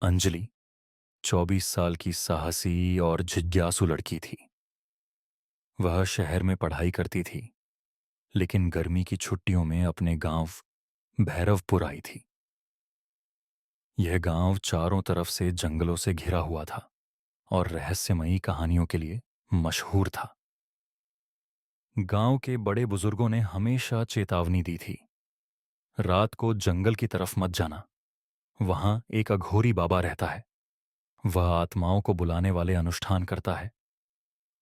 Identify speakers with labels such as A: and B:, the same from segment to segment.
A: अंजलि 24 साल की साहसी और जिज्ञासु लड़की थी। वह शहर में पढ़ाई करती थी, लेकिन गर्मी की छुट्टियों में अपने गांव भैरवपुर आई थी। यह गांव चारों तरफ से जंगलों से घिरा हुआ था और रहस्यमयी कहानियों के लिए मशहूर था। गांव के बड़े बुजुर्गों ने हमेशा चेतावनी दी थी, रात को जंगल की तरफ मत जाना। वहां एक अघोरी बाबा रहता है। वह आत्माओं को बुलाने वाले अनुष्ठान करता है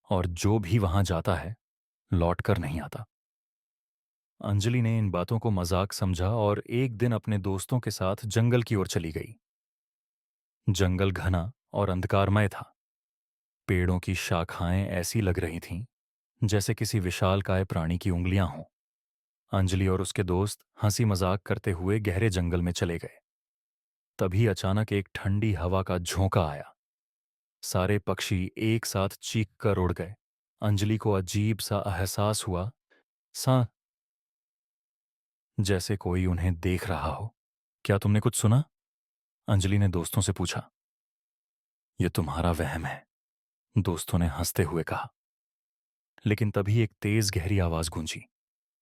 A: और जो भी वहां जाता है लौटकर नहीं आता। अंजलि ने इन बातों को मजाक समझा और एक दिन अपने दोस्तों के साथ जंगल की ओर चली गई। जंगल घना और अंधकारमय था। पेड़ों की शाखाएं ऐसी लग रही थीं जैसे किसी विशालकाय प्राणी की उंगलियां हों। अंजलि और उसके दोस्त हंसी मजाक करते हुए गहरे जंगल में चले गए। तभी अचानक एक ठंडी हवा का झोंका आया। सारे पक्षी एक साथ चीख कर उड़ गए। अंजलि को अजीब सा एहसास हुआ, सा जैसे कोई उन्हें देख रहा हो। क्या तुमने कुछ सुना? अंजलि ने दोस्तों से पूछा। यह तुम्हारा वहम है, दोस्तों ने हंसते हुए कहा। लेकिन तभी एक तेज गहरी आवाज गूंजी।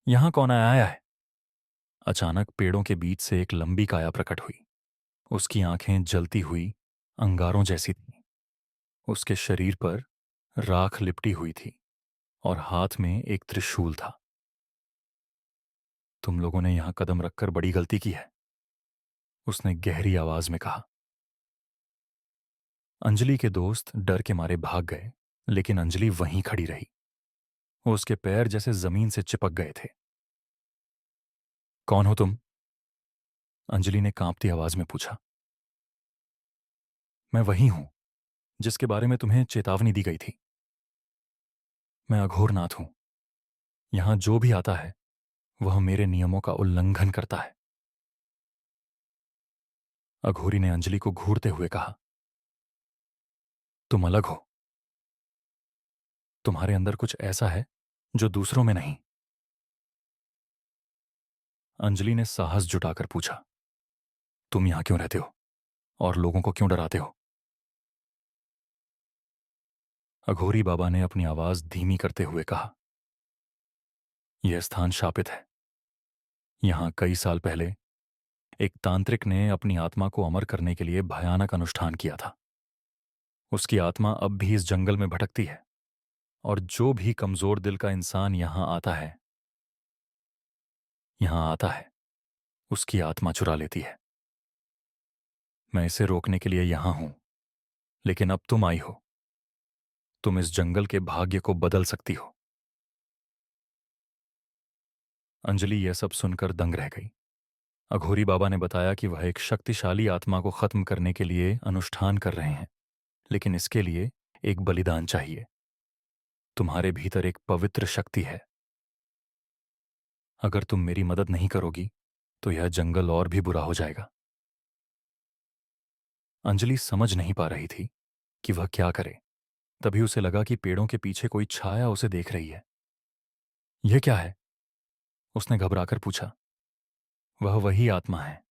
A: यहां कौन आया है? अचानक पेड़ों के बीच से एक लंबी काया प्रकट हुई। उसकी आंखें जलती हुई अंगारों जैसी थीं। उसके शरीर पर राख लिपटी हुई थी और हाथ में एक त्रिशूल था। तुम लोगों ने यहां कदम रखकर बड़ी गलती की है, उसने गहरी आवाज में कहा। अंजलि के दोस्त डर के मारे भाग गए, लेकिन अंजलि वहीं खड़ी रही। उसके पैर जैसे जमीन से चिपक गए थे। कौन हो तुम? अंजलि ने कांपती आवाज में पूछा। मैं वही हूं जिसके बारे में तुम्हें चेतावनी दी गई थी। मैं अघोरनाथ हूं। यहां जो भी आता है वह मेरे नियमों का उल्लंघन करता है। अघोरी ने अंजलि को घूरते हुए कहा। तुम अलग हो। तुम्हारे अंदर कुछ ऐसा है जो दूसरों में नहीं। अंजलि ने साहस जुटाकर पूछा। तुम यहां क्यों रहते हो और लोगों को क्यों डराते हो? अघोरी बाबा ने अपनी आवाज धीमी करते हुए कहा। यह स्थान शापित है। यहां कई साल पहले एक तांत्रिक ने अपनी आत्मा को अमर करने के लिए भयानक अनुष्ठान किया था। उसकी आत्मा अब भी इस जंगल में भटकती है और जो भी कमजोर दिल का इंसान यहां आता है उसकी आत्मा चुरा लेती है। मैं इसे रोकने के लिए यहां हूं, लेकिन अब तुम आई हो। तुम इस जंगल के भाग्य को बदल सकती हो। अंजलि यह सब सुनकर दंग रह गई। अघोरी बाबा ने बताया कि वह एक शक्तिशाली आत्मा को खत्म करने के लिए अनुष्ठान कर रहे हैं, लेकिन इसके लिए एक बलिदान चाहिए। तुम्हारे भीतर एक पवित्र शक्ति है। अगर तुम मेरी मदद नहीं करोगी तो यह जंगल और भी बुरा हो जाएगा। अंजलि समझ नहीं पा रही थी कि वह क्या करे। तभी उसे लगा कि पेड़ों के पीछे कोई छाया उसे देख रही है। यह क्या है? उसने घबराकर पूछा। वह वही आत्मा है।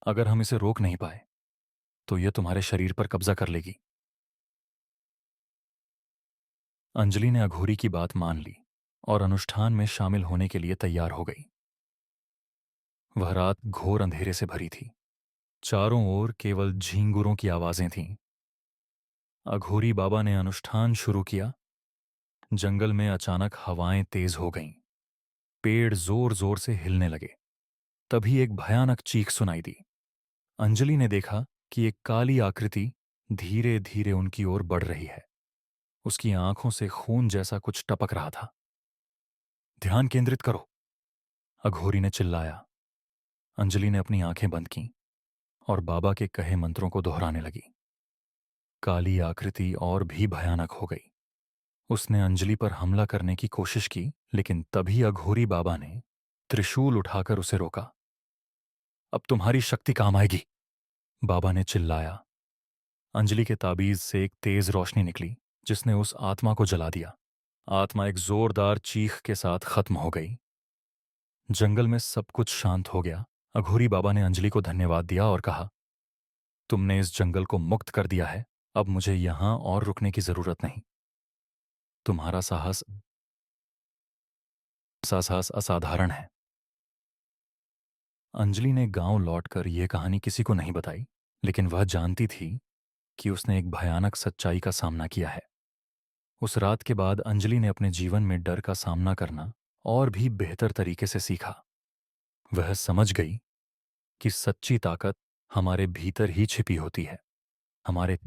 A: अगर हम इसे रोक नहीं पाए तो यह तुम्हारे शरीर पर कब्जा कर लेगी। अंजलि ने अघोरी की बात मान ली और अनुष्ठान में शामिल होने के लिए तैयार हो गई। वह रात घोर अंधेरे से भरी थी। चारों ओर केवल झींगुरों की आवाजें थीं। अघोरी बाबा ने अनुष्ठान शुरू किया। जंगल में अचानक हवाएं तेज हो गईं। पेड़ जोर जोर से हिलने लगे। तभी एक भयानक चीख सुनाई दी। अंजलि ने देखा कि एक काली आकृति धीरे धीरे उनकी ओर बढ़ रही है। उसकी आंखों से खून जैसा कुछ टपक रहा था। ध्यान केंद्रित करो, अघोरी ने चिल्लाया। अंजलि ने अपनी आंखें बंद कीं और बाबा के कहे मंत्रों को दोहराने लगी। काली आकृति और भी भयानक हो गई। उसने अंजलि पर हमला करने की कोशिश की, लेकिन तभी अघोरी बाबा ने त्रिशूल उठाकर उसे रोका। अब तुम्हारी शक्ति काम आएगी, बाबा ने चिल्लाया। अंजलि के ताबीज से एक तेज रोशनी निकली जिसने उस आत्मा को जला दिया। आत्मा एक जोरदार चीख के साथ खत्म हो गई। जंगल में सब कुछ शांत हो गया। अघोरी बाबा ने अंजलि को धन्यवाद दिया और कहा, तुमने इस जंगल को मुक्त कर दिया है। अब मुझे यहां और रुकने की जरूरत नहीं। तुम्हारा साहस असाधारण है। अंजलि ने गांव लौटकर यह कहानी किसी को नहीं बताई, लेकिन वह जानती थी कि उसने एक भयानक सच्चाई का सामना किया है। उस रात के बाद अंजलि ने अपने जीवन में डर का सामना करना और भी बेहतर तरीके से सीखा। वह समझ गई कि सच्ची ताकत हमारे भीतर ही छिपी होती है, हमारे